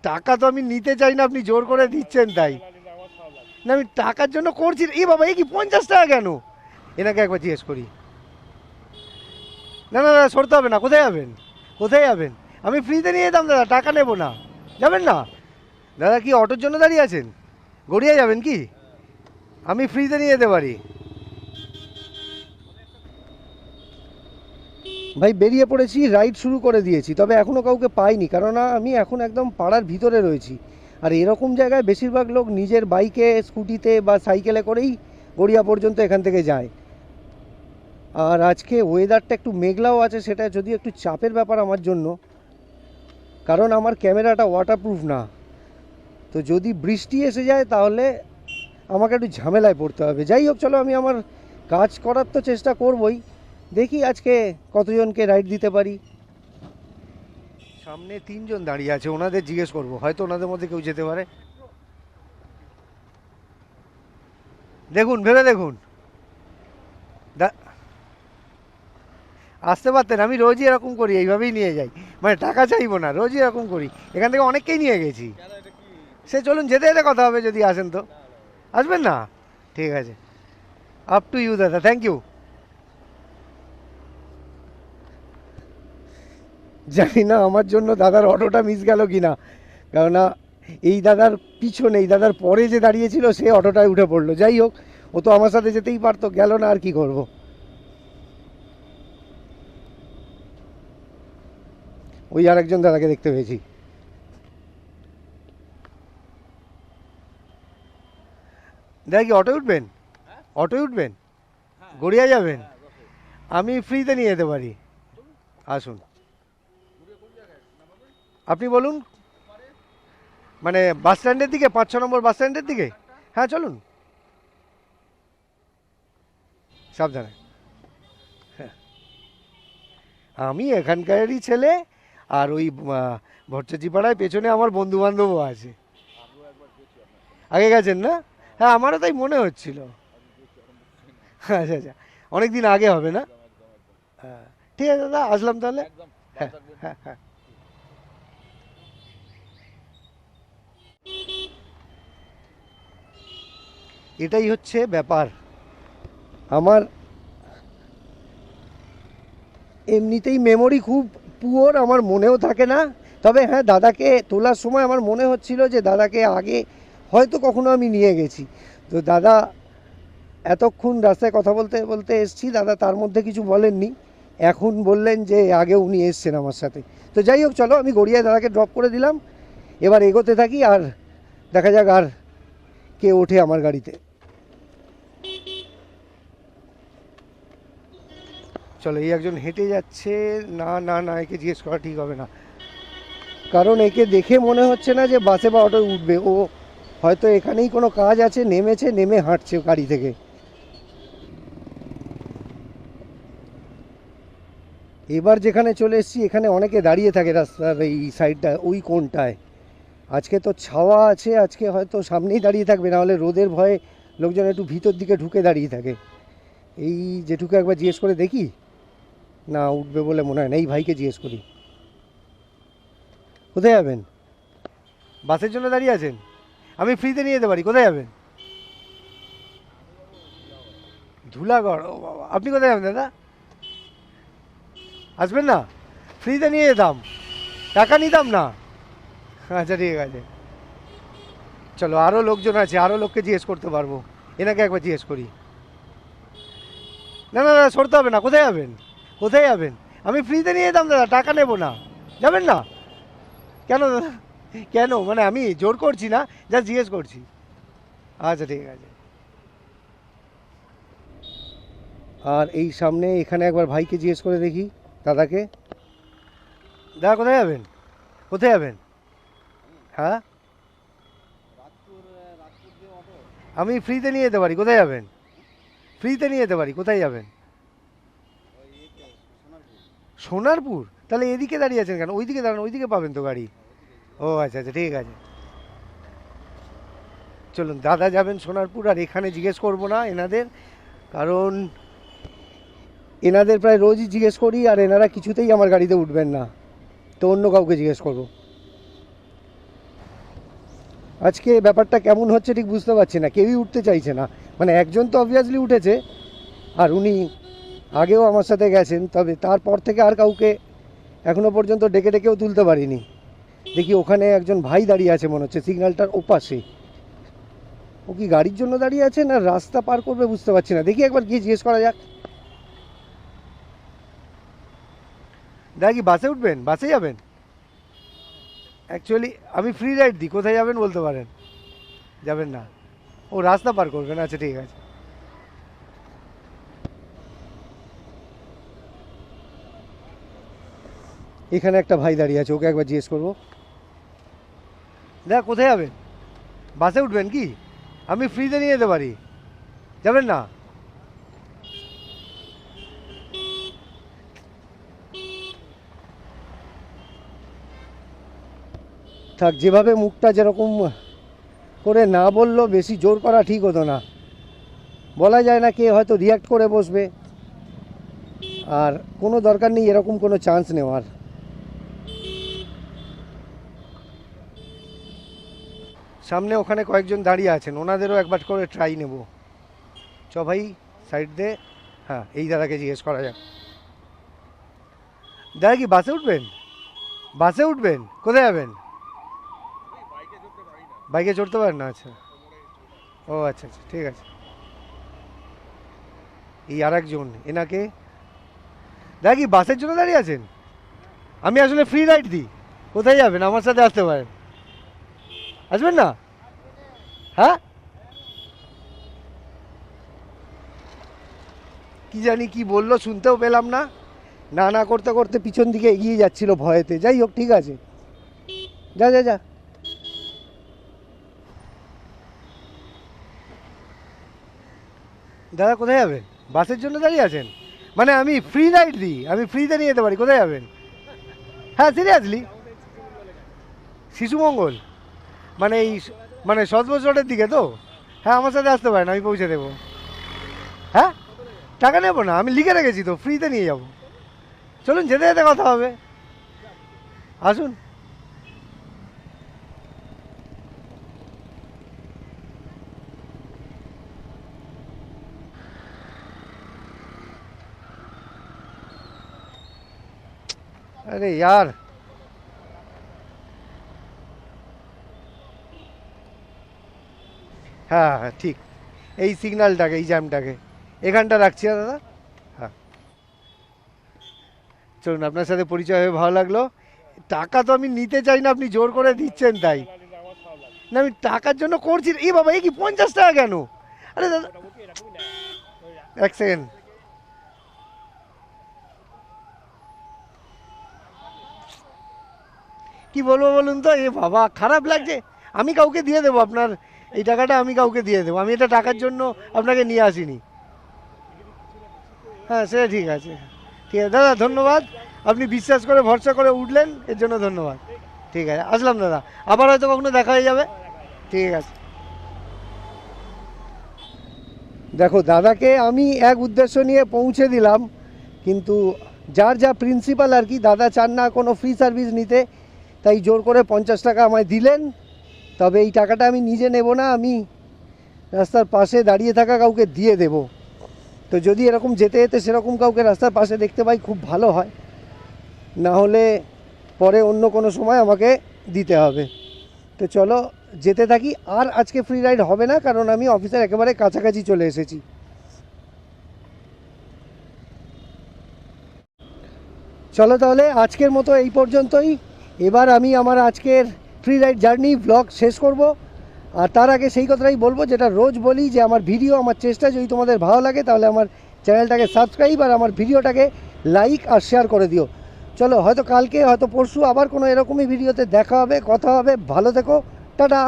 টাকা তো আমি নিতে চাই না, আপনি জোর করে দিচ্ছেন তাই। না আমি টাকার জন্য করছি। এ বাবা, এ কি 50 টাকা কেন? এনাকে একবার জিজ্ঞেস করি। না না দাদা, সরতে হবে না। কোথায় যাবেন? কোথায় যাবেন? আমি ফ্রিতে নিয়ে যেতাম দাদা, টাকা নেবো না। যাবেন না দাদা? কি অটোর জন্য দাঁড়িয়ে আছেন? গড়িয়া যাবেন কি? আমি ফ্রিতে নিয়ে যেতে পারি। ভাই বেরিয়ে পড়েছি, রাইড শুরু করে দিয়েছি, তবে এখনও কাউকে পাইনি, কেননা আমি এখন একদম পাড়ার ভিতরে রয়েছি। আর এরকম জায়গায় বেশিরভাগ লোক নিজের বাইকে, স্কুটিতে বা সাইকেলে করেই গড়িয়া পর্যন্ত এখান থেকে যায়। আর আজকে ওয়েদারটা একটু মেঘলাও আছে, সেটা যদি একটু চাপের ব্যাপার আমার জন্য, কারণ আমার ক্যামেরাটা ওয়াটারপ্রুফ না। তো যদি বৃষ্টি এসে যায় তাহলে আমাকে একটু ঝামেলায় পড়তে হবে। যাই হোক, চলো, আমি আমার কাজ করার তো চেষ্টা করবই। দেখি আজকে কতজনকে রাইড দিতে পারি। সামনে 3জন দাঁড়িয়ে আছে, ওনাদের জিজ্ঞেস করব, হয়তো ওনাদের মধ্যে কেউ যেতে পারে। দেখুন, ভেবে দেখুন। আসতে পারতেন, আমি রোজই এরকম করি, এইভাবেই নিয়ে যাই। মানে টাকা চাইবো না, রোজই এরকম করি। এখান থেকে অনেককেই নিয়ে গেছি। সে চলুন, যেতে যেতে কথা হবে যদি আসেন তো। আসবেন না? ঠিক আছে, আপ টু ইউ দাদা, থ্যাংক ইউ। জানি না আমার জন্য দাদার অটোটা মিস গেল কি না, কেননা এই দাদার পিছনে, এই দাদার পরে যে দাঁড়িয়েছিল সে অটোটায় উঠে পড়লো। যাই হোক, ও তো আমার সাথে যেতেই পারতো, গেল না, আর কি করব। ওই আরেকজন দাদাকে দেখতে পেয়েছি। দাদা কি অটোয় উঠবেন? অটোয় উঠবেন? গড়িয়া যাবেন? আমি ফ্রিতে নিয়ে যেতে পারি। আসুন, আপনি বলুন। মানে বাস স্ট্যান্ডের দিকে, 5-6 নম্বর বাস স্ট্যান্ডের দিকে। হ্যাঁ চলুন, সাবধানে। হ্যাঁ, আমি এখানকারই ছেলে। আর ওই ভট্টাচিপাড়ায় পেছনে আমার বন্ধু বান্ধবও আছে। আগে গেছেন না? হ্যাঁ, আমারও তাই মনে হচ্ছিল। আচ্ছা আচ্ছা, অনেক দিন আগে হবে না? হ্যাঁ, ঠিক আছে দাদা, আসলাম তাহলে। হ্যাঁ হ্যাঁ হ্যাঁ। এটাই হচ্ছে ব্যাপার। আমার এমনিতেই মেমোরি খুব পুয়ার, আমার মনেও থাকে না। তবে হ্যাঁ, দাদাকে তোলার সময় আমার মনে হচ্ছিল যে দাদাকে আগে হয়তো কখনো আমি নিয়ে গেছি। তো দাদা, এতক্ষণ রাস্তায় কথা বলতে বলতে এসছি, দাদা তার মধ্যে কিছু বলেননি। এখন বললেন যে আগে উনি এসছেন আমার সাথে। তো যাই হোক, চলো, আমি গড়িয়ায় দাদাকে ড্রপ করে দিলাম। এবার এগোতে থাকি, আর দেখা যাক আর কে ওঠে আমার গাড়িতে। চলো, এই একজন হেঁটে যাচ্ছে। না না না, একে জিজ্ঞেস করা ঠিক হবে না, কারণ একে দেখে মনে হচ্ছে না যে বাসে বা অটোয় উঠবে। ও হয়তো এখানেই কোনো কাজ আছে, নেমেছে, নেমে হাঁটছে গাড়ি থেকে। এবার যেখানে চলে এসেছি, এখানে অনেকে দাঁড়িয়ে থাকে রাস্তার এই সাইডটা, ওই কোণটায়। আজকে তো ছাওয়া আছে, আজকে হয়তো সামনেই দাঁড়িয়ে থাকবে, নাহলে রোদের ভয়ে লোকজন একটু ভিতর দিকে ঢুকে দাঁড়িয়ে থাকে। এই যেটুকু একবার জিজ্ঞেস করে দেখি। না, উঠবে বলে মনে হয় না। এই ভাইকে জিজ্ঞেস করি। কোথায় যাবেন? বাসের জন্য দাঁড়িয়ে আছেন? আমি ফ্রিতে নিয়ে যেতে পারি। কোথায় যাবেন? ধুলাগড়? ও বাবা, আপনি কোথায় যাবেন দাদা? আসবেন না? ফ্রিতে নিয়ে যেতাম, টাকা নিতাম না। আচ্ছা ঠিক আছে, চলো, আরও লোকজন আছে, আরও লোককে জিজ্ঞেস করতে পারবো। এনাকে একবার জিজ্ঞেস করি। না না না, সরতে হবে না। কোথায় যাবেন? কোথায় যাবেন? আমি ফ্রিতে নিয়ে যেতাম দাদা, টাকা নেবো না। যাবেন না? কেন দাদা? কেন, মানে আমি জোর করছি না, যা জিজ্ঞেস করছি। আচ্ছা ঠিক আছে। আর এই সামনে এখানে একবার ভাইকে জিজ্ঞেস করে দেখি, দাদাকে। দাদা কোথায় যাবেন? কোথায় যাবেন? হ্যাঁ, আমি ফ্রিতে নিয়ে যেতে পারি। কোথায় যাবেন? ফ্রিতে নিয়ে যেতে পারি। কোথায় যাবেন? সোনারপুর? তাহলে এদিকে দাঁড়িয়ে আছেন কেন? ওইদিকে দাঁড়ান, ওইদিকে পাবেন তো গাড়ি। ও আচ্ছা আচ্ছা, ঠিক আছে। চলুন, দাদা যাবেন সোনারপুর, আর এখানে জিজ্ঞেস করবো না এনাদের, কারণ এনাদের প্রায় রোজই জিজ্ঞেস করি, আর এনারা কিছুতেই আমার গাড়িতে উঠবেন না। তো অন্য কাউকে জিজ্ঞেস করবো। আজকে ব্যাপারটা কেমন হচ্ছে ঠিক বুঝতে পারছি না, কেউই উঠতে চাইছে না। মানে একজন তো অবভিয়াসলি উঠেছে, আর উনি আগেও আমার সাথে গেছেন, তবে তারপর থেকে আর কাউকে এখনও পর্যন্ত ডেকে ডেকেও তুলতে পারিনি। দেখি ওখানে একজন ভাই দাঁড়িয়ে আছে মনে হচ্ছে সিগন্যালটার ওপাশে। ও কি গাড়ির জন্য দাঁড়িয়ে আছে না রাস্তা পার করবে বুঝতে পারছি না, দেখি একবার গিয়ে জিজ্ঞেস করা যাক। দাদা কি বাসে উঠবেন, বাসে যাবেন? অ্যাকচুয়ালি আমি ফ্রি রাইড দিই, কোথায় যাবেন বলতে পারেন? যাবেন না? ও রাস্তা পার করবেন, আচ্ছা ঠিক আছে। এখানে একটা ভাই দাঁড়িয়ে আছে, ওকে একবার জিজ্ঞেস করবো। দাদা কোথায় যাবেন? বাসে উঠবেন কি? আমি ফ্রিতে নিয়ে যেতে পারি, যাবেন না? থাক, যেভাবে মুখটা যেরকম করে না বললো, বেশি জোর করা ঠিক হতো না। বলা যায় না, কে হয়তো রিয়াক্ট করে বসবে, আর কোনো দরকার নেই এরকম কোনো চান্স নেওয়ার। সামনে ওখানে কয়েকজন দাঁড়িয়ে আছেন, ওনাদেরও একবার করে ট্রাই নেব। চ ভাই সাইড দে। হ্যাঁ, এই দাদাকে জিজ্ঞেস করা যাক। দাদা কি বাসে উঠবেন? বাসে উঠবেন? কোথায় যাবেন? বাইকে চড়তে পারেন না? আচ্ছা, ও আচ্ছা আচ্ছা, ঠিক আছে। এই আর একজন, এনাকে। দাদা কি বাসের জন্য দাঁড়িয়ে আছেন? আমি আসলে ফ্রি রাইড দিই, কোথায় যাবেন? আমার সাথে আসতে পারেন, আসবেন না? হ্যাঁ, কি জানি কি বললো, শুনতেও পেলাম না। না না করতে করতে পিছন দিকে এগিয়ে যাচ্ছিল ভয়েতে। যাই হোক, ঠিক আছে, যা যা যা। দাদা কোথায় যাবেন? বাসের জন্য দাঁড়িয়ে আছেন? মানে আমি ফ্রি রাইড দিই, আমি ফ্রিতে নিয়ে যেতে পারি, কোথায় যাবেন? হ্যাঁ সিরিয়াসলি, শিশু মঙ্গল মানে এই মানে সদবস রোডের দিকে তো? হ্যাঁ, আমার সাথে আসতে পারেন, আমি পৌঁছে দেবো। হ্যাঁ, টাকা নেবো না, আমি লিখে রেখেছি তো, ফ্রিতে নিয়ে যাবো। চলুন, যেতে যেতে কথা হবে, আসুন। আরে यार, হ্যাঁ হ্যাঁ ঠিক, এই সিগন্যালটাকে, এই জ্যামটাকে এখানটা রাখছি দাদা। হ্যাঁ, চলুন, আপনার সাথে পরিচয় হয়ে ভালো লাগলো। টাকা তো আমি নিতে চাই না, আপনি জোর করে দিচ্ছেন তাই। না, আমি টাকার জন্য করছি। এই বাবা, এই কি 50 টাকা কেন? আরে দাদা, এক সেকেন্ড। কি বলবো বলুন তো, এ বাবা খারাপ লাগছে। আমি কাউকে দিয়ে দেবো আপনার এই টাকাটা, আমি কাউকে দিয়ে দেবো। আমি এটা টাকার জন্য আপনাকে নিয়ে আসিনি। হ্যাঁ সে ঠিক আছে, ঠিক আছে দাদা, ধন্যবাদ। আপনি বিশ্বাস করে ভরসা করে উঠলেন, এর জন্য ধন্যবাদ। ঠিক আছে, আসলাম দাদা, আবার হয়তো কখনো দেখা হয়ে যাবে। ঠিক আছে। দেখো, দাদাকে আমি এক উদ্দেশ্য নিয়ে পৌঁছে দিলাম, কিন্তু যার যা প্রিন্সিপাল আর কি, দাদা চান না কোনো ফ্রি সার্ভিস নিতে, তাই জোর করে 50 টাকা আমায় দিলেন। তবে এই টাকাটা আমি নিজে নেব না, আমি রাস্তার পাশে দাঁড়িয়ে থাকা কাউকে দিয়ে দেব। তো যদি এরকম যেতে যেতে সেরকম কাউকে রাস্তার পাশে দেখতে পাই, খুব ভালো হয়, না হলে পরে অন্য কোনো সময় আমাকে দিতে হবে। তো চলো যেতে থাকি। আর আজকে ফ্রি রাইড হবে না, কারণ আমি অফিসের একেবারে কাছাকাছি চলে এসেছি। চলো তাহলে আজকের মতো এই পর্যন্তই। এবার আমি আমার আজকের ফ্রি রাইড জার্নি ব্লগ শেষ করব। আর তার আগে সেই কথাটাই বলবো, যেটা রোজ বলি, যে আমার ভিডিও, আমার চেষ্টা যদি তোমাদের ভালো লাগে তাহলে আমার চ্যানেলটাকে সাবস্ক্রাইব আর আমার ভিডিওটাকে লাইক আর শেয়ার করে দিও। চলো, হয়তো কালকে হয়তো পরশু আবার কোনো এরকমই ভিডিওতে দেখা হবে, কথা হবে। ভালো থেকো, টাটা।